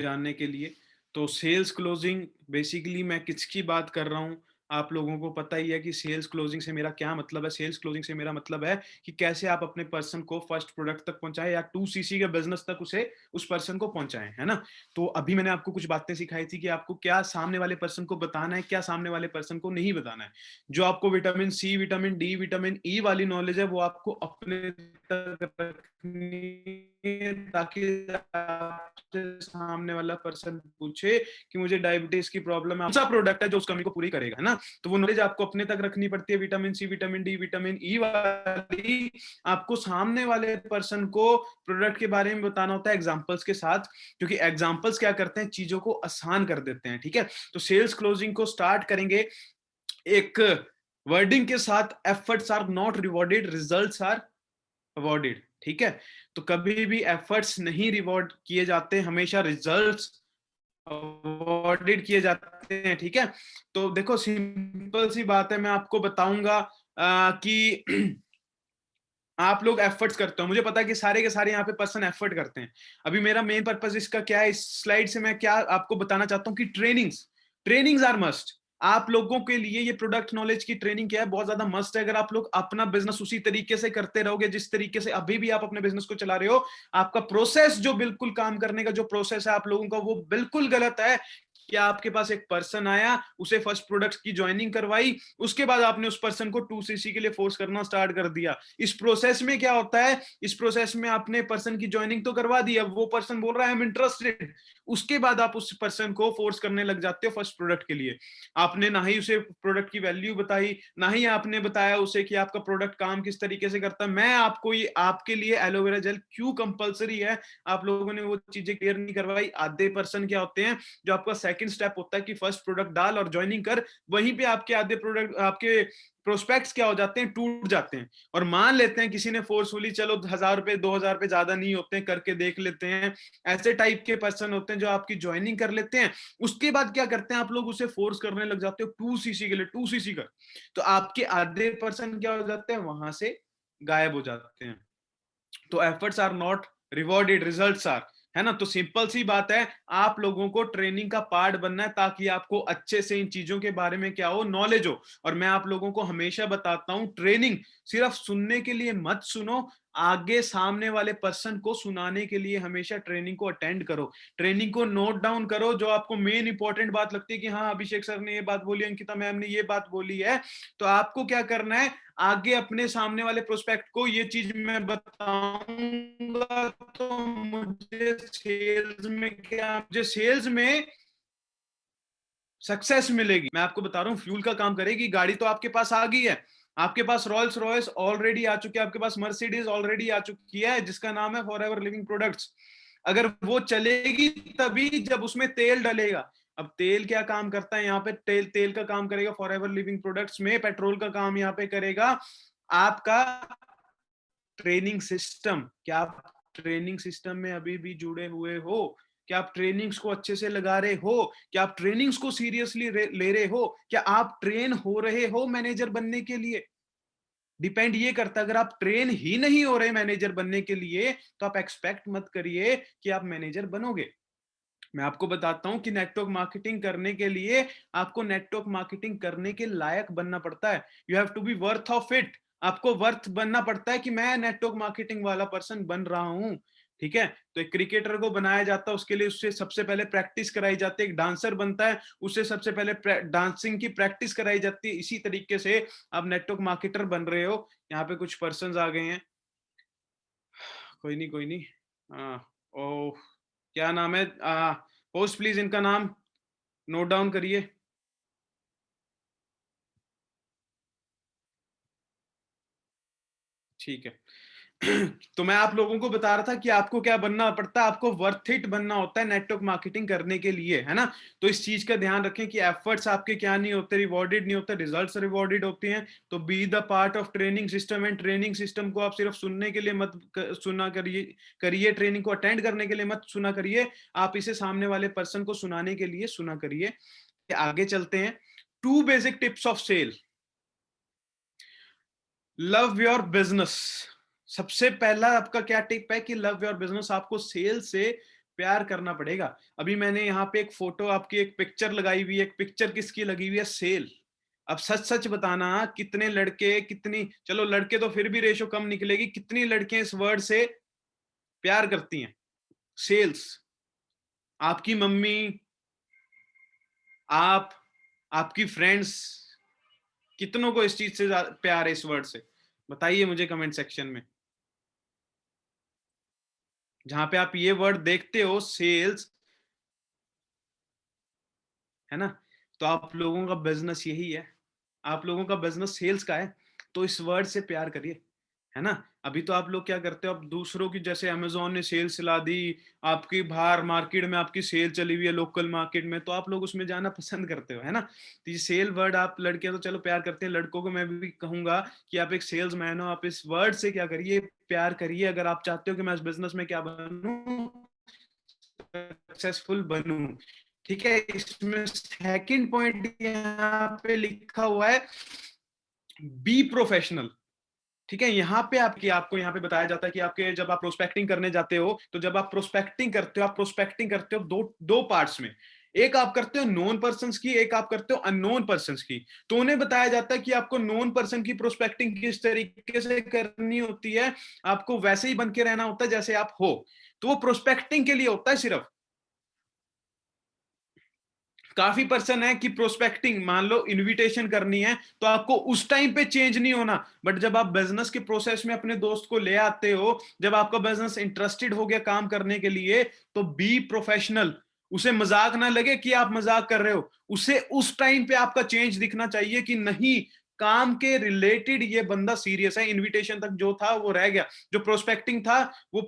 जानने के लिए। तो सेल्स क्लोजिंग बेसिकली मैं किसकी बात कर रहा हूँ, आप लोगों को पता ही है कि सेल्स क्लोजिंग से मेरा क्या मतलब है। सेल्स क्लोजिंग से मेरा मतलब है कि कैसे आप अपने पर्सन को फर्स्ट प्रोडक्ट तक पहुँचाएँ या 2 सीसी के बिज़नेस तक उस पर्सन को पहुँचाएँ, है ना? तो अभी मैंने आपको कुछ बातें सिखाई थी कि आपको क्या सामने वाले पर्सन को बताना है, क्या सामने वाले पर्सन को नहीं बताना है। जो आपको vitamin C, vitamin D, vitamin E वाली नॉलेज है, वो आपको अपने तक रखनी है, ताकि आपसे सामने वाला पर्सन पूछे कि मुझे डायबिटीज की प्रॉब्लम है, कौन सा प्रोडक्ट है जो उस कमी को पूरी करेगा, है ना? तो वो नॉलेज आपको अपने तक रखनी पड़ती है। Vitamin C, vitamin D, vitamin E वाली आपको सामने वाले पर्सन को प्रोडक्ट के बारे में बताना होता है एग्जांपल्स के साथ, क्योंकि एग्जांपल्स क्या करते हैं, चीजों को आसान कर देते हैं। ठीक है, तो सेल्स क्लोजिंग को स्टार्ट करेंगे एक वर्डिंग के साथ, efforts are not rewarded, results are awarded. ठीक है, तो कभी भी एफर्ट्स नहीं रिवॉर्ड किए जाते, हमेशा रिजल्ट्स अवॉर्डेड किए जाते हैं। ठीक है, तो देखो सिंपल सी बात है, मैं आपको बताऊंगा कि आप लोग एफर्ट्स करते हो, मुझे पता है कि सारे के सारे यहाँ पे पर्सन एफर्ट करते हैं। अभी मेरा मेन पर्पस इसका क्या है, इस स्लाइड से मैं क्या आपको बताना चाहता हूँ कि ट्रेनिंग्स आर मस्ट। आप लोगों के लिए ये प्रोडक्ट नॉलेज की ट्रेनिंग क्या है, बहुत ज्यादा मस्ट है। अगर आप लोग अपना बिजनेस उसी तरीके से करते रहोगे जिस तरीके से अभी भी आप अपने बिजनेस को चला रहे हो, आपका प्रोसेस जो बिल्कुल काम करने का जो प्रोसेस है आप लोगों का, वो बिल्कुल गलत है। कि आपके पास एक पर्सन आया, उसे फर्स्ट प्रोडक्ट की ज्वाइनिंग करवाई, उसके बाद आपने उस पर्सन को 2 सीसी के लिए फोर्स करना स्टार्ट कर दिया। इस प्रोसेस में क्या होता है, इस प्रोसेस में आपने पर्सन की ज्वाइनिंग तो करवा दी, अब वो पर्सन बोल रहा है आई एम इंटरेस्टेड, उसके बाद आप उस पर्सन को फोर्स करने लग जाते हो फर्स्ट प्रोडक्ट के लिए। आपने ना ही उसे प्रोडक्ट की वैल्यू बताई, ना ही आपने बताया उसे कि आपका प्रोडक्ट काम किस तरीके से करता है। मैं आपको ये आपके लिए एलोवेरा जेल क्यों कंपलसरी है, आप लोगों ने वो चीजें क्लियर नहीं करवाई। आधे पर्सन क्या होते हैं, जो आपका सेकंड स्टेप होता है कि फर्स्ट प्रोडक्ट डाल और ज्वाइनिंग कर, वहीं पे आपके आधे प्रोडक्ट, आपके प्रोस्पेक्ट्स क्या हो जाते हैं, टूट जाते हैं। और मान लेते हैं किसी ने फोर्सफुली, चलो 1000 रुपए 2000 रुपए ज्यादा नहीं होते हैं, करके देख लेते हैं, ऐसे टाइप के पर्सन होते हैं जो आपकी ज्वाइनिंग कर लेते हैं। उसके बाद क्या करते हैं, आप लोग उसे फोर्स करने लग जाते हो 2 सीसी के लिए, 2 सीसी कर, तो आपके आधे पर्सन क्या हो जाते हैं, वहां से गायब हो जाते हैं। तो efforts are not rewarded, results are, है ना? तो सिंपल सी बात है, आप लोगों को ट्रेनिंग का पार्ट बनना है, ताकि आपको अच्छे से इन चीजों के बारे में क्या हो, नॉलेज हो। और मैं आप लोगों को हमेशा बताता हूं, ट्रेनिंग सिर्फ सुनने के लिए मत सुनो, आगे सामने वाले पर्सन को सुनाने के लिए हमेशा ट्रेनिंग को अटेंड करो, ट्रेनिंग को नोट डाउन करो। जो आपको मेन इंपॉर्टेंट बात लगती है कि हाँ अभिषेक सर ने ये बात बोली, अंकिता मैम ने ये बात बोली है, तो आपको क्या करना है, आगे अपने सामने वाले प्रोस्पेक्ट को ये चीज मैं बताऊंगा, तो मुझे सेल्स में सक्सेस मिलेगी। मैं आपको बता रहा हूँ, फ्यूल का काम करेगी। गाड़ी तो आपके पास आ गई है, आपके पास रॉयल्स रॉयस ऑलरेडी आ चुकी है, आपके पास मर्सिडीज ऑलरेडी आ चुकी है, जिसका नाम है फॉरएवर लिविंग प्रोडक्ट्स। अगर वो चलेगी तभी जब उसमें तेल डलेगा। अब तेल क्या काम करता है यहाँ पे, तेल का काम करेगा फॉरएवर लिविंग प्रोडक्ट्स में, पेट्रोल का काम यहाँ पे करेगा आपका ट्रेनिंग सिस्टम। क्या आप ट्रेनिंग सिस्टम में अभी भी जुड़े हुए हो? क्या आप ट्रेनिंग्स को अच्छे से लगा रहे हो? क्या आप ट्रेनिंग्स को सीरियसली ले रहे हो? क्या आप ट्रेन हो रहे हो मैनेजर बनने के लिए? डिपेंड ये करता है, अगर आप ट्रेन ही नहीं हो रहे मैनेजर बनने के लिए, तो आप एक्सपेक्ट मत करिए कि आप मैनेजर बनोगे। मैं आपको बताता हूं कि नेटवर्क मार्केटिंग करने के लिए आपको नेटवर्क मार्केटिंग करने के लायक बनना पड़ता है। You have to be worth of it. आपको वर्थ बनना पड़ता है कि मैं नेटवर्क मार्केटिंग वाला पर्सन बन रहा हूं। ठीक है, तो एक क्रिकेटर को बनाया जाता है, उसके लिए उससे सबसे पहले प्रैक्टिस कराई जाती है। एक डांसर बनता है, उससे सबसे पहले डांसिंग की प्रैक्टिस कराई जाती है। इसी तरीके से आप नेटवर्क मार्केटर बन रहे हो। यहाँ पे कुछ पर्सन आ गए हैं, कोई नहीं कोई नहीं। ओ, क्या नाम है, पोस्ट प्लीज इनका नाम नोट डाउन करिए। ठीक है। तो मैं आप लोगों को बता रहा था कि आपको क्या बनना पड़ता है, आपको वर्थ इट बनना होता है नेटवर्क मार्केटिंग करने के लिए, है ना? तो इस चीज का ध्यान रखें कि एफर्ट्स आपके क्या नहीं होते, रिवॉर्डेड नहीं होते, रिजल्ट्स रिवॉर्डेड होते हैं। तो be the part of training system, and training system को आप सिर्फ सुनने के लिए मत सुना करिए, ट्रेनिंग को अटेंड करने के लिए मत सुना करिए, आप इसे सामने वाले पर्सन को सुनाने के लिए सुना करिए। आगे चलते हैं, 2 basic tips of sale. Love your business. सबसे पहला आपका क्या टिप है कि लव योर बिजनेस। आपको सेल से प्यार करना पड़ेगा। अभी मैंने यहाँ पे एक फोटो आपकी एक पिक्चर लगाई हुई है, एक पिक्चर किसकी लगी हुई है? सेल। अब सच-सच बताना कितने लड़के कितनी चलो लड़के तो फिर भी रेशो कम निकलेगी, कितनी लड़कियाँ इस वर्ड से प्यार करती हैं? सेल्स। आपकी मम्मी, आप, आपकी फ्रेंड्स कितनों को इस चीज़ से प्यार है इस वर्ड से? बताइए मुझे कमेंट सेक्शन में। जहाँ पे आप ये वर्ड देखते हो सेल्स, है ना? तो आप लोगों का बिज़नेस यही है। आप लोगों का बिज़नेस सेल्स का है, तो इस वर्ड से प्यार करिए, है ना? अभी तो आप लोग क्या करते हो, आप दूसरों की जैसे अमेज़न ने सेल चला दी, आपकी बाहर मार्केट में आपकी सेल चली हुई है लोकल मार्केट में, तो आप लोग उसमें जाना पसंद करते हो, है ना? तो ये सेल वर्ड आप लड़कियाँ तो चलो प्यार करते हैं, लड़कों को मैं भी कहूँगा कि आप एक सेल्समैन हो, आप इस वर्ड से क्या करिए, प्यार करिए। अगर आप चाहते हो कि मैं इस बिज़नेस में क्या बनूँ, सक्सेसफुल बनूँ, ठीक है? इसमें सेकंड पॉइंट यहाँ पे लिखा हुआ है, बी प्रोफेशनल। ठीक है, यहाँ पे आपको यहाँ पे बताया जाता है कि आपके जब आप प्रोस्पेक्टिंग करने जाते हो, तो जब आप प्रोस्पेक्टिंग करते हो दो दो पार्ट्स में। एक आप करते हो नोन पर्सन्स की, एक आप करते हो अननोन पर्सन्स की। तो उन्हें बताया जाता है कि आपको नोन पर्सन की प्रोस्पेक्टिंग किस तरीके से करनी होती है, आपको वैसे ही बन के रहना होता है जैसे आप हो। तो वो प्रोस्पेक्टिंग के लिए होता है सिर्फ। काफी पर्सन है कि प्रोस्पेक्टिंग मान लो इनविटेशन करनी है तो आपको उस टाइम पे चेंज नहीं होना, बट जब आप बिजनेस के प्रोसेस में अपने दोस्त को ले आते हो, जब आपका बिजनेस इंटरेस्टेड हो गया काम करने के लिए, तो बी प्रोफेशनल। उसे मजाक ना लगे कि आप मजाक कर रहे हो, उसे उस टाइम पे आपका चेंज दिखना चाहिए कि नहीं, काम के रिलेटेड ये बंदा सीरियस है। इनविटेशन तक जो था वो रह गया, जो प्रोस्पेक्टिंग था वो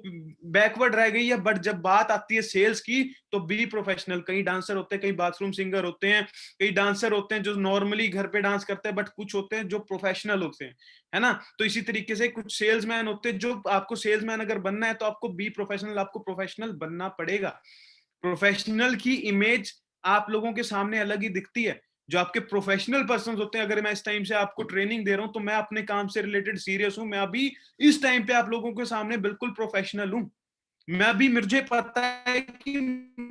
बैकवर्ड रह गई है, बट जब बात आती है सेल्स की तो बी प्रोफेशनल। कई डांसर होते हैं, कई बाथरूम सिंगर होते हैं, कई डांसर होते हैं जो नॉर्मली घर पे डांस करते हैं, बट कुछ होते हैं जो प्रोफेशनल होते हैं, है ना? तो इसी तरीके से कुछ सेल्समैन होते हैं, जो आपको सेल्समैन अगर बनना है तो आपको बी प्रोफेशनल, आपको प्रोफेशनल बनना पड़ेगा। प्रोफेशनल की इमेज आप लोगों के सामने अलग ही दिखती है। जो आपके प्रोफेशनल पर्सन होते हैं, अगर मैं इस टाइम से आपको ट्रेनिंग दे रहा हूं तो मैं अपने काम से रिलेटेड सीरियस हूं, मैं अभी इस टाइम पे आप लोगों के सामने बिल्कुल प्रोफेशनल हूं। मैं भी, मुझे पता है कि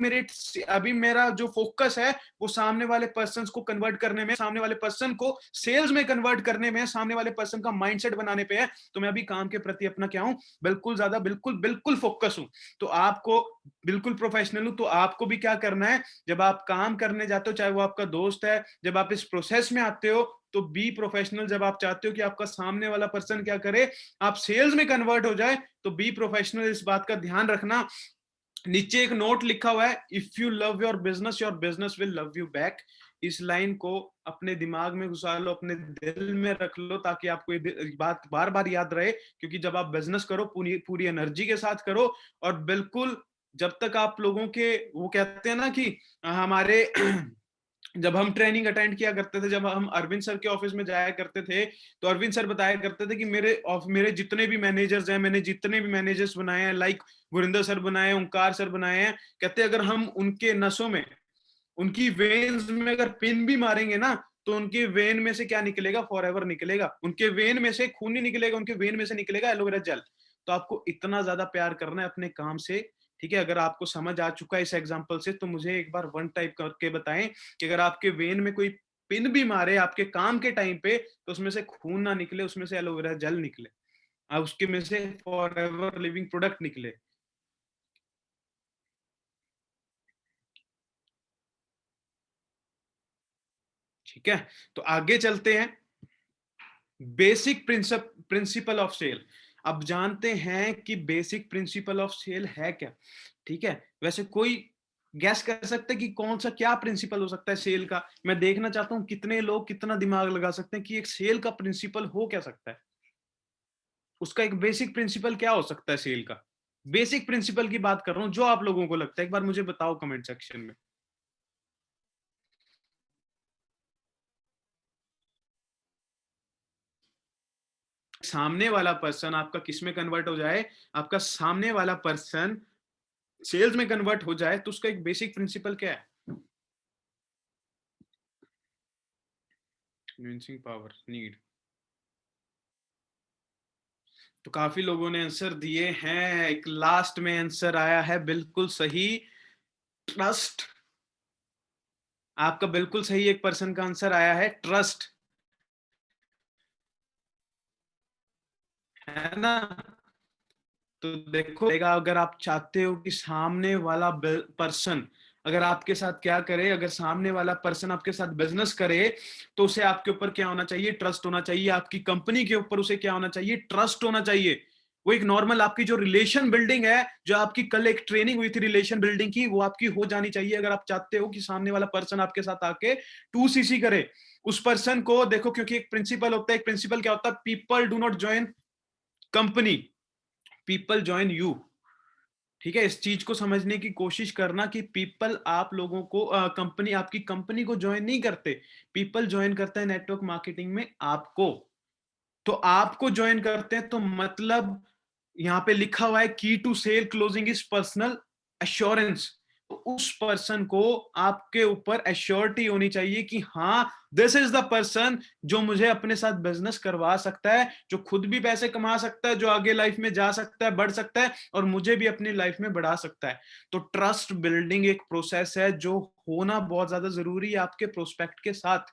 मेरे अभी मेरा जो फोकस है वो सामने वाले पर्सन को कन्वर्ट करने में, सामने वाले पर्सन को सेल्स में कन्वर्ट करने में, सामने वाले पर्सन का माइंडसेट बनाने पे है। तो मैं अभी काम के प्रति अपना क्या हूं, बिल्कुल ज्यादा बिल्कुल बिल्कुल फोकस हूं। तो आपको बिल्कुल प्रोफेशनल हूं, तो आपको भी क्या करना है, जब आप काम करने जाते हो, चाहे वो आपका दोस्त है, जब आप इस प्रोसेस में आते हो तो बी प्रोफेशनल। जब आप चाहते हो कि आपका सामने वाला पर्सन क्या करे, आप सेल्स में कन्वर्ट हो जाए, तो बी प्रोफेशनल। इस बात का ध्यान रखना। नीचे एक नोट लिखा हुआ है, if you love your business will love you back. इस लाइन को अपने दिमाग में घुसा लो, अपने दिल में रख लो, ताकि आपको ये बात बार बार याद रहे। क्योंकि जब आप बिजनेस करो पूरी पूरी एनर्जी के साथ करो, और बिल्कुल जब तक आप लोगों के, वो कहते हैं ना कि हमारे जब हम ट्रेनिंग अटेंड किया करते थे, जब हम अरविंद सर के ऑफिस में जाया करते थे, तो अरविंद सर बताया करते थे कि मेरे जितने भी मैनेजर्स हैं, मैंने जितने भी मैनेजर्स बनाए हैं, लाइक गुरिंदर सर बनाए हैं, ओंकार सर बनाए हैं, कहते अगर हम उनके नसों में, उनकी वेन्स में अगर पिन भी मारेंगे ना, तो उनके वेन में से क्या निकलेगा, फॉरएवर निकलेगा। उनके वेन में से खून नहीं निकलेगा, उनके वेन में से निकलेगा एलोवेरा जेल। तो आपको इतना ज्यादा प्यार करना है अपने काम से। ठीक है, अगर आपको समझ आ चुका है इस एग्जांपल से, तो मुझे एक बार वन टाइप करके बताएं कि अगर आपके वेन में कोई पिन भी मारे आपके काम के टाइम पे, तो उसमें से खून ना निकले, उसमें से एलोवेरा जेल निकले, उसके में से फॉरएवर लिविंग प्रोडक्ट निकले। ठीक है, तो आगे चलते हैं। Basic principle of sale. अब जानते हैं कि बेसिक प्रिंसिपल ऑफ सेल है क्या। ठीक है, वैसे कोई गैस कर सकता है कि कौन सा क्या प्रिंसिपल हो सकता है सेल का? मैं देखना चाहता हूं कितने लोग कितना दिमाग लगा सकते हैं कि एक सेल का प्रिंसिपल हो क्या सकता है, उसका एक बेसिक प्रिंसिपल क्या हो सकता है सेल का। बेसिक प्रिंसिपल की बात कर रहा हूं, जो आप लोगों को लगता है, एक बार मुझे बताओ कमेंट सेक्शन में। सामने वाला पर्सन आपका किस में कन्वर्ट हो जाए, आपका सामने वाला पर्सन सेल्स में कन्वर्ट हो जाए, तो उसका एक बेसिक प्रिंसिपल क्या है? Convincing power, need. तो काफी लोगों ने आंसर दिए हैं। एक लास्ट में आंसर आया है बिल्कुल सही, ट्रस्ट। आपका बिल्कुल सही एक पर्सन का आंसर आया है, ट्रस्ट, है ना? तो देखो, अगर आप चाहते हो कि सामने वाला पर्सन अगर आपके साथ क्या करे, अगर सामने वाला पर्सन आपके साथ बिजनेस करे, तो उसे आपके ऊपर क्या होना चाहिए? ट्रस्ट होना चाहिए। आपकी कंपनी के ऊपर उसे क्या होना चाहिए? ट्रस्ट होना चाहिए। वो एक नॉर्मल आपकी जो रिलेशन बिल्डिंग है, जो आपकी कल एक ट्रेनिंग हुई थी रिलेशन बिल्डिंग की, वो आपकी हो जानी चाहिए। अगर आप चाहते हो कि सामने वाला पर्सन आपके साथ आके 2CC करे, उस पर्सन को देखो, क्योंकि एक प्रिंसिपल होता है। एक प्रिंसिपल क्या होता है? People do not join company, people join you. ठीक है, इस चीज को समझने की कोशिश करना कि पीपल आप लोगों को कंपनी आपकी कंपनी को ज्वाइन नहीं करते। पीपल ज्वाइन करता है नेटवर्क मार्केटिंग में आपको। तो आपको ज्वाइन करते हैं, तो मतलब यहाँ पे लिखा हुआ है key to sale closing is personal assurance. तो उस पर्सन को आपके ऊपर एश्योरिटी होनी चाहिए कि हाँ, दिस इज द पर्सन जो मुझे अपने साथ बिजनेस करवा सकता है, जो खुद भी पैसे कमा सकता है, जो आगे लाइफ में जा सकता है, बढ़ सकता है, और मुझे भी अपनी लाइफ में बढ़ा सकता है। तो ट्रस्ट बिल्डिंग एक प्रोसेस है जो होना बहुत ज्यादा जरूरी है आपके प्रोस्पेक्ट के साथ।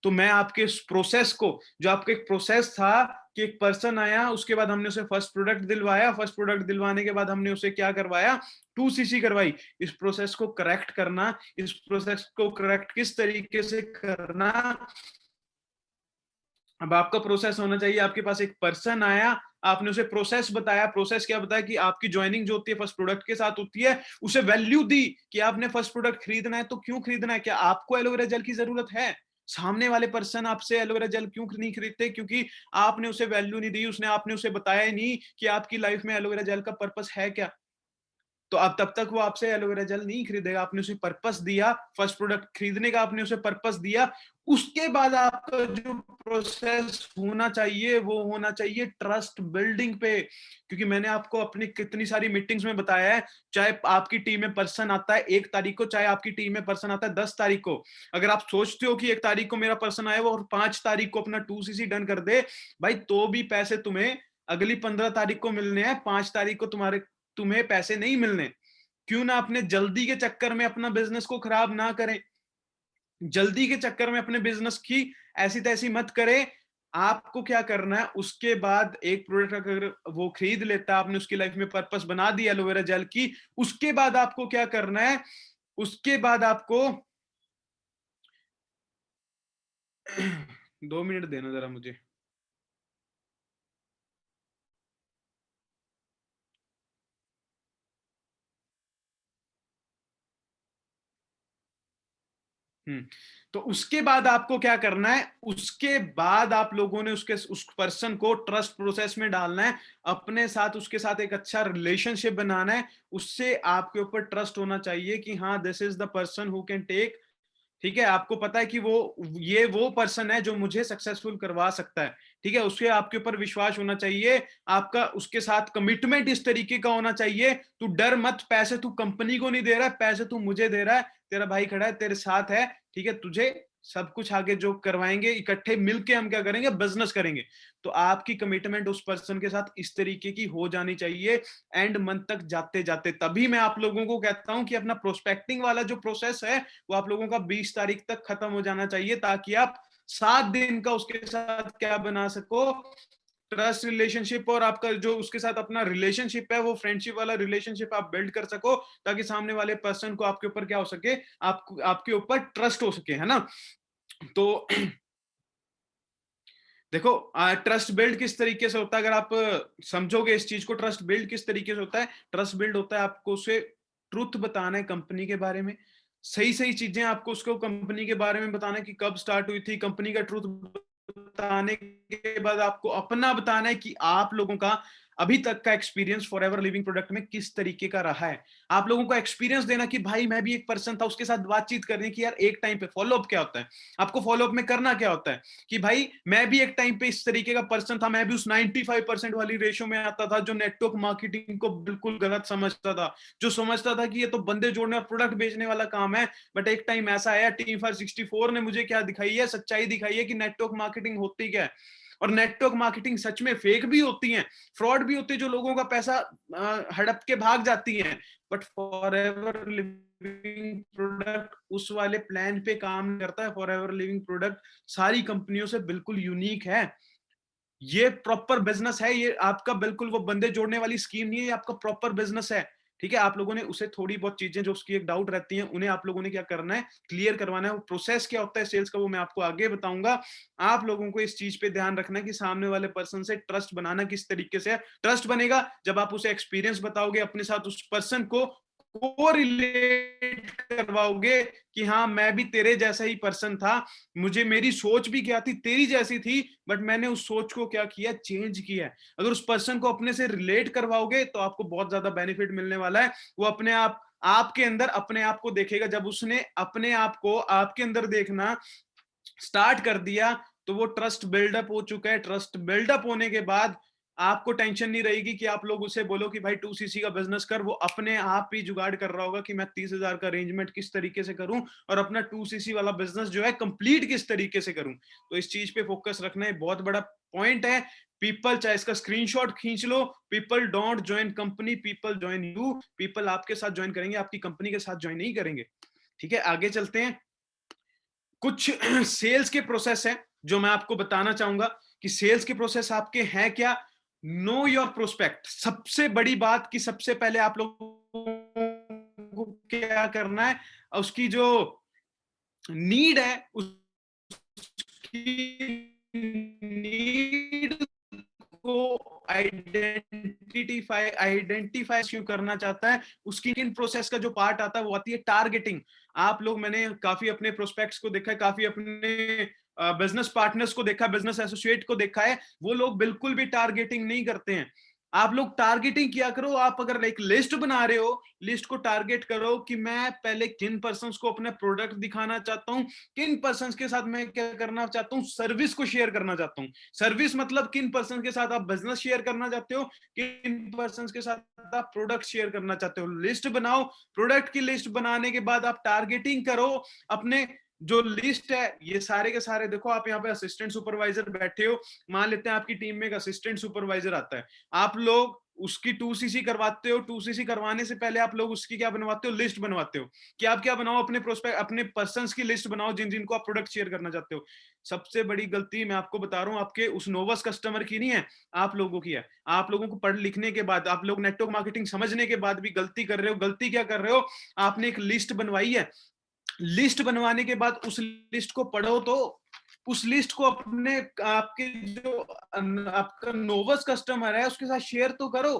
तो मैं आपके इस प्रोसेस को, जो आपका एक प्रोसेस था कि एक पर्सन आया, उसके बाद हमने उसे फर्स्ट प्रोडक्ट दिलवाया, फर्स्ट प्रोडक्ट दिलवाने के बाद हमने उसे क्या करवाया? 2CC करवाई। इस प्रोसेस को करेक्ट करना, इस प्रोसेस को करेक्ट किस तरीके से करना? अब आपका प्रोसेस होना चाहिए, आपके पास एक पर्सन आया, आपने उसे प्रोसेस बताया। प्रोसेस क्या बताया? कि आपकी ज्वाइनिंग जो होती है फर्स्ट प्रोडक्ट के साथ होती है, उसे वैल्यू दी कि आपने फर्स्ट प्रोडक्ट खरीदना है। तो क्यों खरीदना है? क्या आपको एलोवेरा जेल की जरूरत है? सामने वाले पर्सन आपसे एलोवेरा जेल क्यों नहीं खरीदते? क्योंकि आपने उसे वैल्यू नहीं दी, उसने आपने उसे बताया ही नहीं कि आपकी लाइफ में एलोवेरा जेल का पर्पस है क्या। तो अब तब तक वो आपसे एलोवेरा जेल नहीं खरीदेगा। आपने उसे पर्पस दिया, फर्स्ट प्रोडक्ट खरीदने का आपने उसे पर्पस दिया। उसके बाद आपका जो प्रोसेस होना चाहिए वो होना चाहिए ट्रस्ट बिल्डिंग पे। क्योंकि मैंने आपको अपनी कितनी सारी मीटिंग्स में बताया है, चाहे आपकी टीम में पर्सन आता है 1 तारीख को, चाहे आपकी टीम में पर्सन आता है 10 तारीख को, अगर आप सोचते हो कि 1 तारीख को मेरा पर्सन आया वो और 5 तारीख को अपना 2CC डन कर दे, भाई तो भी पैसे तुम्हें अगली 15 तारीख को मिलने हैं। 5 तारीख को तुम्हें पैसे नहीं मिलने। क्यों ना अपने जल्दी के चक्कर में अपना बिजनेस को खराब ना करें। जल्दी के चक्कर में अपने बिजनेस की ऐसी तैसी मत करें। आपको क्या करना है? उसके बाद एक प्रोडक्ट अगर वो खरीद लेता है, आपने उसकी लाइफ में पर्पस बना दी एलोवेरा जेल की, उसके बाद आपको क्या करना है? उसके बाद आपको 2 मिनट देना जरा मुझे। हम्म। तो उसके बाद आपको क्या करना है? उसके बाद आप लोगों ने उस पर्सन को ट्रस्ट प्रोसेस में डालना है, अपने साथ उसके साथ एक अच्छा रिलेशनशिप बनाना है। उससे आपके ऊपर ट्रस्ट होना चाहिए कि हाँ, this is the person who can take. ठीक है, आपको पता है कि ये वो पर्सन है जो मुझे सक्सेसफुल करवा सकता है। ठीक है, उसके आपके ऊपर विश्वास होना चाहिए। आपका उसके साथ कमिटमेंट इस तरीके का होना चाहिए, तू डर मत, पैसे तू कंपनी को नहीं दे रहा है, पैसे तू मुझे दे रहा है, तेरा भाई खड़ा है तेरे साथ है। ठीक है, तुझे सब कुछ आगे जो करवाएंगे, इकट्ठे मिलके हम क्या करेंगे? बिजनेस करेंगे। तो आपकी कमिटमेंट उस पर्सन के साथ इस तरीके की हो जानी चाहिए, एंड मंथ तक जाते जाते। तभी मैं आप लोगों को कहता हूं कि अपना प्रोस्पेक्टिंग वाला जो प्रोसेस है वो आप लोगों का 20 तारीख तक खत्म हो जाना चाहिए, ताकि आप 7 दिन का उसके साथ क्या बना सको? ट्रस्ट रिलेशनशिप, और आपका जो उसके साथ अपना रिलेशनशिप है वो फ्रेंडशिप वाला रिलेशनशिप आप बिल्ड कर सको, ताकि सामने वाले पर्सन को आपके ऊपर क्या हो सके? आपके ऊपर ट्रस्ट हो सके, है ना? तो देखो, ट्रस्ट बिल्ड किस तरीके से होता है? अगर आप समझोगे इस चीज को, ट्रस्ट बिल्ड किस तरीके से होता है? ट्रस्ट बिल्ड होता है आपको उसे ट्रुथ बताना है कंपनी के बारे में, सही सही चीजें आपको उसको कंपनी के बारे में बताना है कि कब स्टार्ट हुई थी कंपनी का। ट्रुथ बताने के बाद आपको अपना बताना है कि आप लोगों का अभी तक का experience for ever living product में किस तरीके का रहा है। आप लोगों को एक्सपीरियंस देना कि भाई मैं भी एक पर्सन था, उसके साथ बातचीत करनी कि यार एक टाइम पे फॉलोअप क्या होता है, आपको फॉलोअप में करना क्या होता है, कि भाई मैं भी एक टाइम पे इस तरीके का पर्सन था, मैं भी उस 95% वाली रेशो में आता था जो नेटवर्क मार्केटिंग को बिल्कुल गलत समझता था, जो समझता था कि ये तो बंदे जोड़ने और प्रोडक्ट बेचने वाला काम है। बट एक टाइम ऐसा आया, टीम 464 ने मुझे क्या दिखाई है? सच्चाई दिखाई है कि नेटवर्क मार्केटिंग होती क्या है। और नेटवर्क मार्केटिंग सच में फेक भी होती हैं, फ्रॉड भी होते हैं, जो लोगों का पैसा हड़प के भाग जाती हैं, बट फॉरएवर लिविंग प्रोडक्ट उस वाले प्लान पे काम नहीं करता है। फॉरएवर लिविंग प्रोडक्ट सारी कंपनियों से बिल्कुल यूनिक है। ये प्रॉपर बिजनेस है, ये आपका बिल्कुल वो बंदे जोड़ने वाली स्कीम नहीं है, ये आपका प्रॉपर बिजनेस है। ठीक है, आप लोगों ने उसे थोड़ी बहुत चीजें जो उसकी एक डाउट रहती हैं, उन्हें आप लोगों ने क्या करना है, क्लियर करवाना है। वो प्रोसेस क्या होता है सेल्स का, वो मैं आपको आगे बताऊंगा। आप लोगों को इस चीज पे ध्यान रखना है कि सामने वाले पर्सन से ट्रस्ट बनाना किस तरीके से है। ट्रस्ट बनेगा जब आप उसे एक्सपीरियंस बताओगे, अपने साथ उस पर्सन को रिलेट करवाओगे कि हाँ मैं भी तेरे जैसा ही पर्सन था, मुझे मेरी सोच भी क्या थी, तेरी जैसी थी, बट मैंने उस सोच को क्या किया, चेंज किया है। अगर उस पर्सन को अपने से रिलेट करवाओगे तो आपको बहुत ज्यादा बेनिफिट मिलने वाला है। वो अपने आप आपके अंदर अपने आप को देखेगा। जब उसने अपने आप को आपके अंदर देखना स्टार्ट कर दिया तो वो ट्रस्ट बिल्डअप हो चुका है। ट्रस्ट बिल्डअप होने के बाद आपको टेंशन नहीं रहेगी कि आप लोग उसे बोलो कि भाई 2cc का बिजनेस कर, वो अपने आप ही जुगाड़ कर रहा होगा कि मैं 30,000 का अरेंजमेंट किस तरीके से करूं और अपना 2cc वाला बिजनेस जो है कंप्लीट किस तरीके से करूं। तो इस चीज पे फोकस रखना है, बहुत बड़ा पॉइंट है। पीपल, चाहे इसका स्क्रीनशॉट खींच लो, people don't join company, people join you. People आपके साथ ज्वाइन करेंगे, आपकी कंपनी के साथ ज्वाइन नहीं करेंगे। ठीक है, आगे चलते हैं। कुछ सेल्स के प्रोसेस हैं जो मैं आपको बताना चाहूंगा कि सेल्स के प्रोसेस आपके हैं क्या। नो योर प्रोस्पेक्ट, सबसे बड़ी बात कि सबसे पहले आप लोगों को क्या करना है, उसकी जो नीड है, उसकी नीड को आइडेंटिफाई क्यों करना चाहता है, उसकी इन प्रोसेस का जो पार्ट आता है वो आती है टारगेटिंग। आप लोग, मैंने काफी अपने प्रोस्पेक्ट्स को देखा है, काफी अपने बिजनेस पार्टनर्स को देखा है, बिजनेस एसोसिएट को देखा है, वो लोग बिल्कुल भी टारगेटिंग नहीं करते हैं। आप लोग टारगेटिंग किया करो। आप अगर एक लिस्ट बना रहे हो, लिस्ट को टारगेट करो कि मैं पहले किन पर्सन्स को अपना प्रोडक्ट दिखाना चाहता हूं, किन पर्सन्स के साथ मैं क्या करना चाहता हूं, सर्विस को शेयर करना चाहता हूं। सर्विस मतलब किन पर्सन के साथ आप बिजनेस शेयर करना चाहते हो, किन पर्सन के साथ आप प्रोडक्ट शेयर करना चाहते हो। लिस्ट बनाओ। प्रोडक्ट की लिस्ट बनाने के बाद आप टारगेटिंग करो। अपने जो लिस्ट है, ये सारे के सारे देखो, आप यहाँ पे असिस्टेंट सुपरवाइजर बैठे हो, मान लेते हैं आपकी टीम में एक असिस्टेंट सुपरवाइजर आता है, आप लोग उसकी 2cc करवाते हो। 2cc करवाने से पहले आप लोग उसकी क्या बनवाते हो, लिस्ट बनवाते हो कि आप क्या बनाओ, अपने प्रोस्पेक्ट, अपने पर्सन्स की लिस्ट बनाओ जिन जिनको आप प्रोडक्ट शेयर करना चाहते हो। सबसे बड़ी गलती मैं आपको बता रहा हूं, आपके उस नोवस कस्टमर की नहीं है, आप लोगों की है। आप लोगों को पढ़ लिखने के बाद, आप लोग नेटवर्क मार्केटिंग समझने के बाद भी गलती कर रहे हो। गलती क्या कर रहे हो, आपने एक लिस्ट बनवाई है, लिस्ट बनवाने के बाद उस लिस्ट को पढ़ो, तो उस लिस्ट को अपने, आपके जो आपका नोवस कस्टमर है उसके साथ शेयर तो करो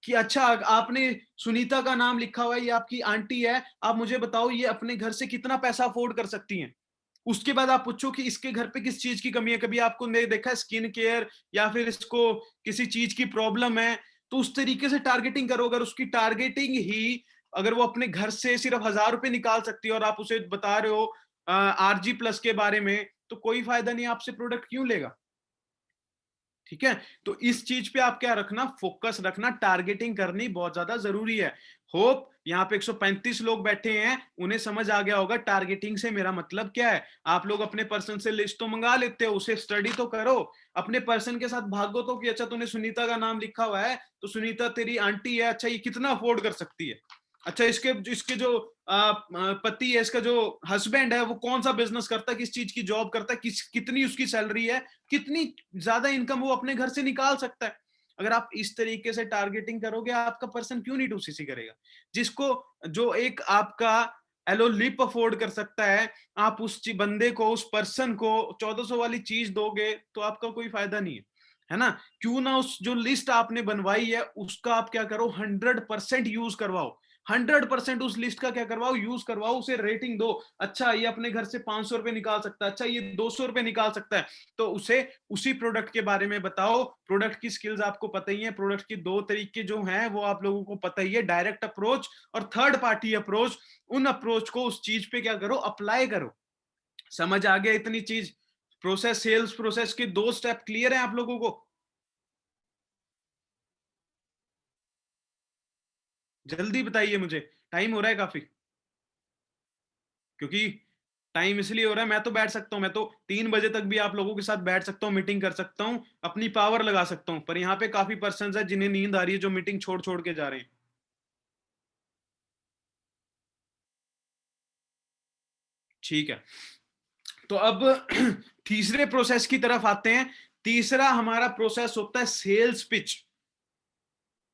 कि अच्छा, आपने सुनीता का नाम लिखा हुआ है, ये आपकी आंटी है, आप मुझे बताओ ये अपने घर से कितना पैसा अफोर्ड कर सकती हैं। उसके बाद आप पूछो कि इसके घर पे किस चीज की कमी है। कभी आपको नहीं देखा स्किन केयर या फिर इसको किसी चीज की प्रॉब्लम है, तो उस तरीके से टारगेटिंग करो। अगर उसकी टारगेटिंग ही, अगर वो अपने घर से सिर्फ 1,000 रुपए निकाल सकती है और आप उसे बता रहे हो आरजी प्लस के बारे में, तो कोई फायदा नहीं, आपसे प्रोडक्ट क्यों लेगा। ठीक है, तो इस चीज पे आप क्या रखना, फोकस रखना, टारगेटिंग करनी बहुत ज्यादा जरूरी है। होप यहाँ पे 135 लोग बैठे हैं, उन्हें समझ आ गया होगा टारगेटिंग से मेरा मतलब क्या है। आप लोग अपने पर्सन से लिस्ट तो मंगा लेते हो, उसे स्टडी तो करो, अपने पर्सन के साथ भागो तो कि अच्छा तूने सुनीता का नाम लिखा हुआ है, तो सुनीता तेरी आंटी है, अच्छा ये कितना अफोर्ड कर सकती है। अच्छा, इसके इसके जो पति है, इसका जो हस्बैंड है, वो कौन सा बिजनेस करता है, किस चीज की जॉब करता है, कितनी उसकी सैलरी है, कितनी ज्यादा इनकम वो अपने घर से निकाल सकता है। अगर आप इस तरीके से टारगेटिंग करोगे, आपका पर्सन क्यों नहीं 2cc करेगा। जिसको, जो एक आपका एलो लिप अफोर्ड कर सकता है, आप उस बंदे को, उस पर्सन को 1400 वाली चीज दोगे तो आपका कोई फायदा नहीं है ना। क्यों ना उस जो लिस्ट आपने बनवाई है उसका आप क्या करो, 100% यूज करवाओ। 100% उस लिस्ट का क्या करवाओ, यूज करवाओ, उसे रेटिंग दो। अच्छा, ये अपने घर से 500 रुपए निकाल सकता है, अच्छा ये 200 रुपए निकाल सकता है, तो उसे उसी प्रोडक्ट के बारे में बताओ। प्रोडक्ट की स्किल्स आपको पता ही है। प्रोडक्ट की दो तरीके जो हैं वो आप लोगों को पता ही है, डायरेक्ट अप्रोच और थर्ड पार्टी अप्रोच। उन अप्रोच को उस चीज पे क्या करो, अप्लाई करो। समझ आ गया इतनी चीज। प्रोसेस, सेल्स प्रोसेस के 2 स्टेप क्लियर है आप लोगों को। जल्दी बताइए मुझे, टाइम हो रहा है काफी, क्योंकि टाइम इसलिए हो रहा है, मैं तो बैठ सकता हूँ, मैं तो 3 बजे तक भी आप लोगों के साथ बैठ सकता हूँ, मीटिंग कर सकता हूँ, अपनी पावर लगा सकता हूँ, पर यहाँ पे काफ़ी पर्सन्स हैं जिन्हें नींद आ रही है, जो मीटिंग छोड़-छोड़ के जा रहे हैं। ठीक है। तो अब तीसरे प्रोसेस की तरफ आते हैं। तीसरा हमारा प्रोसेस होता है सेल्स पिच।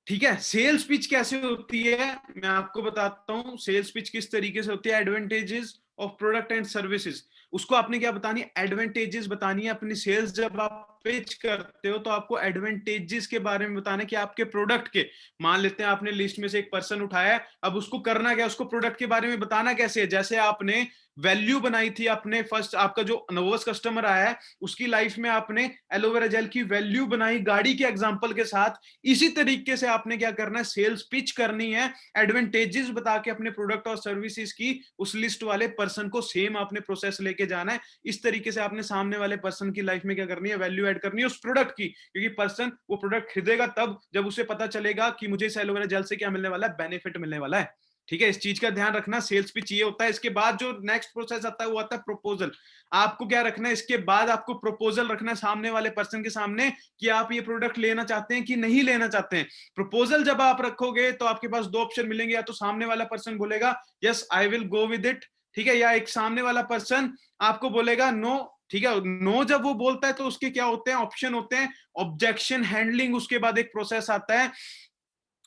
ठीक है, सेल्स पिच कैसे होती है मैं आपको बताता हूं। सेल्स पिच किस तरीके से होती है, advantages of product and services, उसको आपने क्या बतानी है, एडवांटेजेस बतानी है अपनी सेल्स। जब आप पिच करते हो तो आपको एडवांटेजेस के बारे में बताना है कि आपके प्रोडक्ट के, मान लेते हैं आपने लिस्ट में से एक पर्सन उठाया है, अब उसको करना क्या, उसको प्रोडक्ट के बारे में बताना कैसे है। जैसे आपने वैल्यू बनाई थी अपने फर्स्ट, आपका जो नर्वस कस्टमर आया है उसकी लाइफ में आपने एलोवेरा जेल की वैल्यू बनाई गाड़ी के एग्जांपल के साथ, इसी तरीके से आपने क्या करना है, सेल्स पिच करनी है, एडवांटेजेस बता के अपने प्रोडक्ट और सर्विसेज की उस लिस्ट वाले पर्सन को सेम आपने प्रोसेस लेके जाना है। इस तरीके से आपने सामने वाले पर्सन की लाइफ में क्या करनी है, वैल्यू ऐड करनी है उस प्रोडक्ट की, क्योंकि पर्सन वो प्रोडक्ट खरीदेगा तब जब उसे पता चलेगा कि मुझे इस एलोवेरा जेल से क्या मिलने वाला है, बेनिफिट मिलने वाला है। ठीक है, इस चीज का ध्यान रखना। सेल्स पिच ये होता है। इसके बाद जो नेक्स्ट प्रोसेस आता है वो आता है प्रपोजल। आपको क्या रखना है, इसके बाद आपको प्रपोजल रखना है सामने वाले पर्सन के सामने कि आप ये प्रोडक्ट लेना चाहते हैं कि नहीं लेना चाहते हैं। प्रपोजल जब आप रखोगे तो आपके पास दो ऑप्शन मिलेंगे, या तो सामने वाला पर्सन बोलेगा yes I will go with it, ठीक है, या एक सामने वाला पर्सन आपको बोलेगा नो। ठीक है, नो जब वो बोलता है तो उसके क्या होते हैं, ऑप्शन होते हैं। ऑब्जेक्शन हैंडलिंग, उसके बाद एक प्रोसेस आता है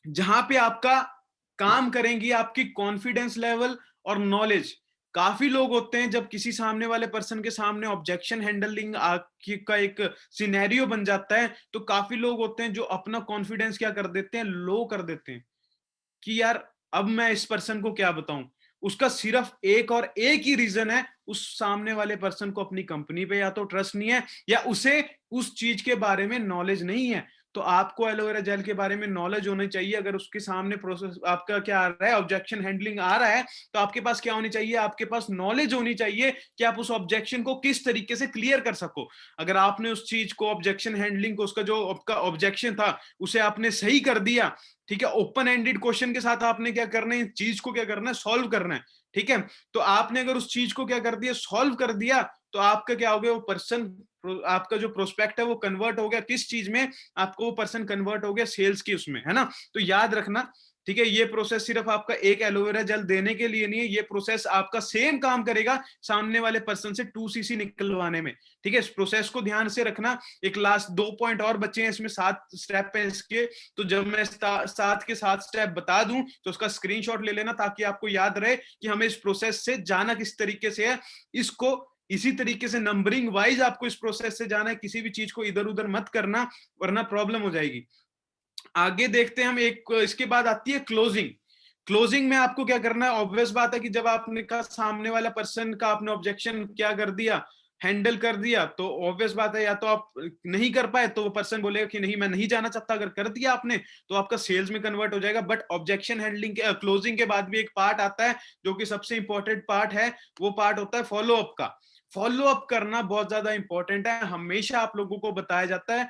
जहां पे आपका काम करेंगी आपकी कॉन्फिडेंस लेवल और नॉलेज। काफी लोग होते हैं जब किसी सामने वाले पर्सन के सामने ऑब्जेक्शन हैंडलिंग का एक सिनेरियो बन जाता है, तो काफी लोग होते हैं जो अपना कॉन्फिडेंस क्या कर देते हैं, लो कर देते हैं कि यार अब मैं इस पर्सन को क्या बताऊं। उसका सिर्फ एक और एक ही रीजन है, उस सामने वाले पर्सन को अपनी कंपनी पे या तो ट्रस्ट नहीं है, या उसे उस चीज के बारे में नॉलेज नहीं है। तो आपको एलोवेरा जेल के बारे में नॉलेज होनी चाहिए। अगर उसके सामने प्रोसेस आपका क्या आ रहा है, ऑब्जेक्शन हैंडलिंग आ रहा है, तो आपके पास क्या होनी चाहिए, आपके पास नॉलेज होनी चाहिए कि आप उस ऑब्जेक्शन को किस तरीके से क्लियर कर सको। अगर आपने उस चीज को, ऑब्जेक्शन हैंडलिंग को, उसका जो आपका ऑब्जेक्शन था उसे आपने सही कर दिया, ठीक है, ओपन एंडेड क्वेश्चन के साथ आपने क्या करना है, चीज को क्या करना है, सॉल्व करना है। ठीक है, तो आपने अगर उस चीज को क्या कर दिया, सॉल्व कर दिया, तो आपका क्या हो गया, वो पर्सन, आपका जो प्रोस्पेक्ट है वो कन्वर्ट हो गया किस चीज में, आपको वो पर्सन कन्वर्ट हो गया सेल्स की उसमें, है ना। तो याद रखना, ठीक है, ये प्रोसेस सिर्फ आपका एक एलोवेरा जेल देने के लिए नहीं है, ये प्रोसेस आपका सेम काम करेगा सामने वाले पर्सन से 2cc निकलवाने में। ठीक है, इस प्रोसेस को ध्यान से रखना। एक लास्ट 2 पॉइंट और बचे हैं, इसमें 7 स्टेप है इसके, तो जब मैं 7 के 7 स्टेप बता दूं तो उसका स्क्रीनशॉट ले लेना, ताकि आपको याद रहे कि हमें इस प्रोसेस से जाना किस तरीके से है। इसको इसी तरीके से नंबरिंग वाइज आपको इस प्रोसेस से जाना है, किसी भी चीज को इधर उधर मत करना वरना प्रॉब्लम हो जाएगी। आगे देखते हैं हम, एक इसके बाद आती है क्लोजिंग। क्लोजिंग में आपको क्या करना है, ऑब्वियस बात है कि जब आपने कहा सामने वाला पर्सन का आपने ऑब्जेक्शन क्या कर दिया, हैंडल कर दिया, तो ऑब्वियस बात है या तो आप नहीं कर पाए तो वो पर्सन बोलेगा कि नहीं मैं नहीं जाना चाहता। अगर कर दिया आपने तो आपका सेल्स में कन्वर्ट हो जाएगा। बट ऑब्जेक्शन हैंडलिंग के क्लोजिंग के बाद भी एक पार्ट आता है जो कि सबसे इंपॉर्टेंट पार्ट है, वो पार्ट होता है फॉलो अप का। फॉलो अप करना बहुत ज्यादा इंपॉर्टेंट है। हमेशा आप लोगों को बताया जाता है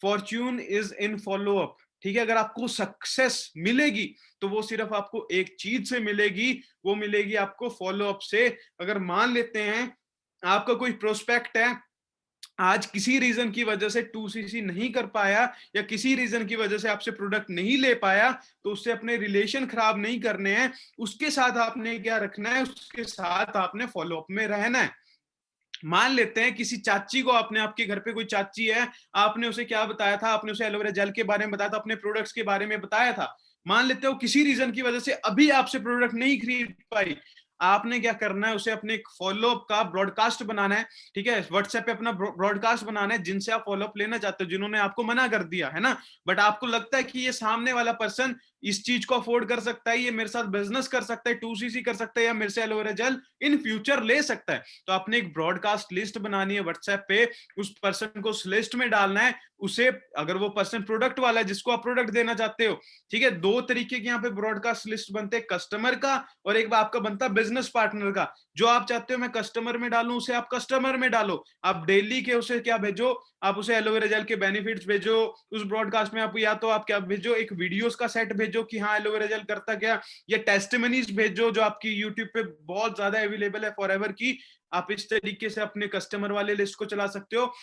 Fortune is in follow up. ठीक है, अगर आपको सक्सेस मिलेगी तो वो सिर्फ आपको एक चीज से मिलेगी, वो मिलेगी आपको फॉलो अप से। अगर मान लेते हैं आपका कोई प्रोस्पेक्ट है, आज किसी रीजन की वजह से 2cc नहीं कर पाया, या किसी रीजन की वजह से आपसे प्रोडक्ट नहीं ले पाया, तो उससे अपने रिलेशन खराब नहीं करने हैं। उसके साथ आपने क्या रखना है, उसके साथ आपने फॉलो अप में रहना है। मान लेते हैं किसी चाची को, आपने, आपके घर पे कोई चाची है, आपने उसे क्या बताया था, आपने उसे एलोवेरा जेल के बारे में बताया था, अपने प्रोडक्ट्स के बारे में बताया था। मान लेते हो किसी रीजन की वजह से अभी आपसे प्रोडक्ट नहीं खरीद पाई, आपने क्या करना है, उसे अपने एक फॉलोअप का ब्रॉडकास्ट बनाना है। ठीक है, व्हाट्सएप पे अपना ब्रॉडकास्ट बनाना है जिनसे आप फॉलोअप लेना चाहते हो, जिन्होंने आपको मना कर दिया है ना, बट आपको लगता है कि ये सामने वाला पर्सन इस चीज को अफोर्ड कर सकता है, ये मेरे साथ बिजनेस कर सकता है, 2cc कर सकता है, या मेरे से एलोवेरा जेल इन फ्यूचर ले सकता है। तो आपने एक ब्रॉडकास्ट लिस्ट बनानी है व्हाट्सएप पे, उस पर्सन को उस लिस्ट में डालना है। उसे, अगर वो पर्सन प्रोडक्ट वाला है जिसको आप प्रोडक्ट देना चाहते हो, ठीक है, दो तरीके के यहाँ पे ब्रॉडकास्ट लिस्ट बनते हैं, कस्टमर का और एक आपका बनता है बिजनेस पार्टनर का। जो आप चाहते हो मैं कस्टमर में डालूं, उसे आप कस्टमर में डालो। आप डेली के उसे क्या भेजो, आप उसे एलोवेरा जेल के बेनिफिट्स भेजो। उस ब्रॉडकास्ट में आप या तो आप क्या भेजो, एक वीडियोस का सेट भेजो भेजो कि हाँ एलोवेरा जेल करता क्या, या टेस्टिमनीज भेजो जो आपकी यूट्यूब पे बहुत ज्यादा अवेलेबल है फॉरएवर की। आप इस तरीके से अपने कस्टमर वाले लिस्ट को चला सकते हो।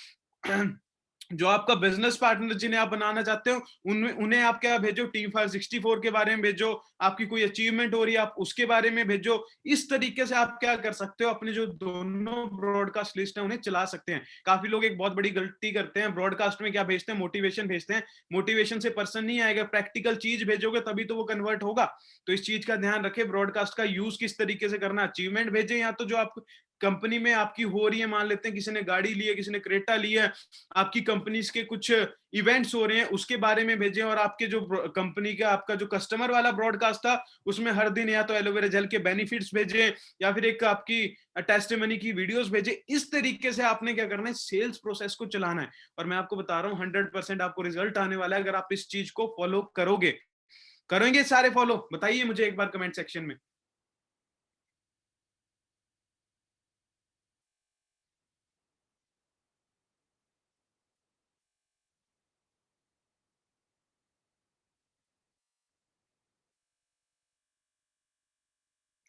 जो आपका बिजनेस पार्टनर जिन्हें आप बनाना चाहते हो उन्हें आप क्या भेजो, टीम 564 के बारे में भेजो, आपकी कोई अचीवमेंट हो रही है आप उसके बारे में भेजो। इस तरीके से आप क्या कर सकते हो, अपने जो दोनों ब्रॉडकास्ट लिस्ट है उन्हें चला सकते हैं। काफी लोग एक बहुत बड़ी गलती करते हैं, ब्रॉडकास्ट में क्या भेजते हैं, मोटिवेशन भेजते हैं। मोटिवेशन से पर्सन नहीं आएगा, प्रैक्टिकल चीज भेजोगे तभी तो वो कन्वर्ट होगा। तो इस चीज का ध्यान रखें, ब्रॉडकास्ट का यूज किस तरीके से करना। अचीवमेंट भेजें, या तो जो आप कंपनी में आपकी हो रही है, मान लेते हैं किसी ने गाड़ी ली है, किसी ने क्रेटा ली है, आपकी कंपनीज के कुछ इवेंट्स हो रहे हैं उसके बारे में भेजें। और आपके जो कंपनी का आपका जो कस्टमर वाला ब्रॉडकास्ट था उसमें हर दिन या तो एलोवेरा जेल के बेनिफिट्स भेजें, या फिर एक आपकी टेस्टिमनी की वीडियोस भेजें। इस तरीके से आपने क्या करना है, सेल्स प्रोसेस को चलाना है। और मैं आपको बता रहा हूँ 100% आपको रिजल्ट आने वाला है अगर आप इस चीज को फॉलो करोगे। करेंगे सारे फॉलो? बताइए मुझे एक बार कमेंट सेक्शन में।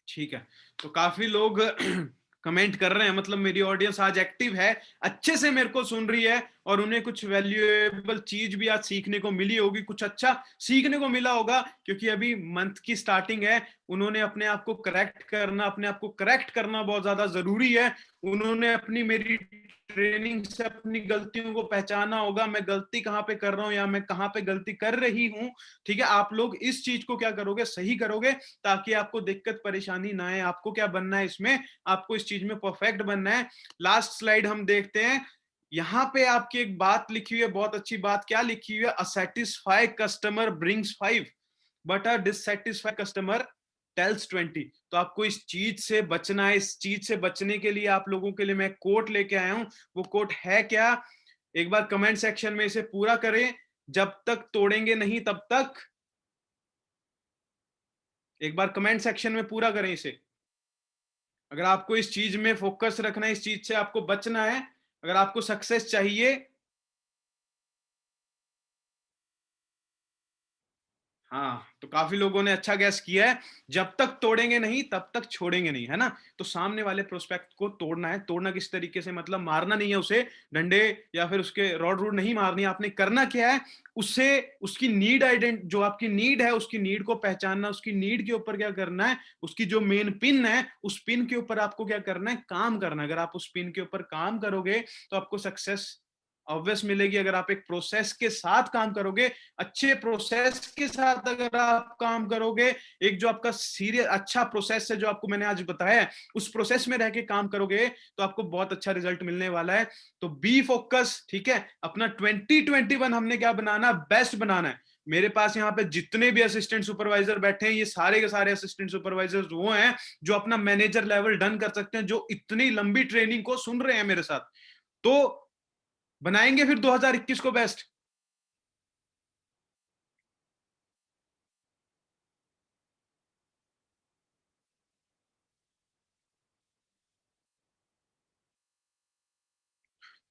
ठीक है, तो काफी लोग कमेंट कर रहे हैं, मतलब मेरी ऑडियंस आज एक्टिव है, अच्छे से मेरे को सुन रही है, और उन्हें कुछ वैल्यूएबल चीज भी आज सीखने को मिली होगी, कुछ अच्छा सीखने को मिला होगा। क्योंकि अभी मंथ की स्टार्टिंग है, उन्होंने अपने आप को करेक्ट करना, अपने आप को करेक्ट करना बहुत ज्यादा जरूरी है। उन्होंने अपनी मेरी ट्रेनिंग से अपनी गलतियों को पहचाना होगा, मैं गलती कहाँ पे कर रहा हूँ या मैं कहाँ पे गलती कर रही हूँ। ठीक है, आप लोग इस चीज को क्या करोगे, सही करोगे, ताकि आपको दिक्कत परेशानी ना आए। आपको क्या बनना है इसमें, आपको इस चीज में परफेक्ट बनना है। लास्ट स्लाइड हम देखते हैं, यहाँ पे आपकी एक बात लिखी हुई है, बहुत अच्छी बात। क्या लिखी हुई है, a satisfied customer brings 5 but a dissatisfied customer tells 20। तो आपको इस चीज से बचना है। इस चीज से बचने के लिए आप लोगों के लिए मैं कोट लेके आया हूं। वो कोट है क्या, एक बार कमेंट सेक्शन में इसे पूरा करें। जब तक तोड़ेंगे नहीं तब तक, एक बार कमेंट सेक्शन में पूरा करें इसे। अगर आपको इस चीज में फोकस रखना है, इस चीज से आपको बचना है, अगर आपको सक्सेस चाहिए। हाँ, तो काफी लोगों ने अच्छा गैस किया है। जब तक तोड़ेंगे नहीं तब तक छोड़ेंगे नहीं, है ना। तो सामने वाले प्रोस्पेक्ट को तोड़ना है। तोड़ना किस तरीके से, मतलब मारना नहीं है उसे डंडे या फिर उसके रॉड रूड नहीं मारनी है। आपने करना क्या है, उससे उसकी नीड आइडेंट, जो आपकी नीड है उसकी नीड को पहचानना, उसकी नीड के ऊपर क्या करना है, उसकी जो मेन पिन है उस पिन के ऊपर आपको क्या करना है, काम करना है। अगर आप उस पिन के ऊपर काम करोगे तो आपको सक्सेस ऑब्वियस मिलेगी। अगर आप एक प्रोसेस के साथ काम करोगे, अच्छे प्रोसेस के साथ अगर आप काम करोगे, एक जो आपका सीरियस अच्छा प्रोसेस है जो आपको मैंने आज बताया है, उस प्रोसेस में रह के काम करोगे तो आपको बहुत अच्छा रिजल्ट मिलने वाला है। तो बी फोकस, ठीक है। अपना 2021 हमने क्या बनाना, बेस्ट बनाना है। मेरे पास यहाँ पे जितने भी असिस्टेंट सुपरवाइजर बैठे हैं, ये सारे के सारे असिस्टेंट सुपरवाइजर वो हैं जो अपना मैनेजर लेवल डन कर सकते हैं, जो इतनी लंबी ट्रेनिंग को सुन रहे हैं मेरे साथ। तो बनाएंगे फिर 2021 को बेस्ट।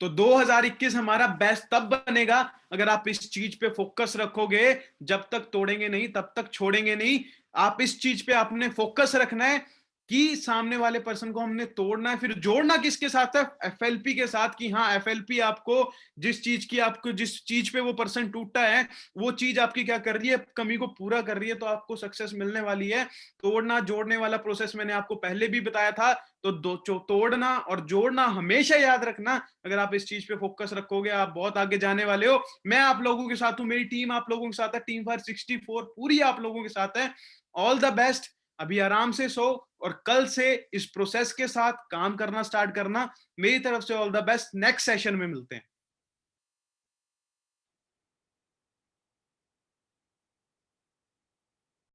तो 2021 हमारा बेस्ट तब बनेगा अगर आप इस चीज पे फोकस रखोगे। जब तक तोड़ेंगे नहीं तब तक छोड़ेंगे नहीं। आप इस चीज पे आपने फोकस रखना है कि सामने वाले पर्सन को हमने तोड़ना है। फिर जोड़ना किसके साथ है, एफएलपी के साथ, कि हाँ एफएलपी आपको जिस चीज की, आपको जिस चीज पे वो पर्सन टूटा है वो चीज आपकी क्या कर रही है, कमी को पूरा कर रही है, तो आपको सक्सेस मिलने वाली है। तोड़ना जोड़ने वाला प्रोसेस मैंने आपको पहले भी बताया था। तो तोड़ना और जोड़ना हमेशा याद रखना। अगर आप इस चीज पे फोकस रखोगे आप बहुत आगे जाने वाले हो। मैं आप लोगों के साथ हूं, मेरी टीम आप लोगों के साथ है, टीम 564 पूरी आप लोगों के साथ है। All the best. अभी आराम से सो और कल से इस प्रोसेस के साथ काम करना स्टार्ट करना। मेरी तरफ से all the best. Next session में मिलते हैं।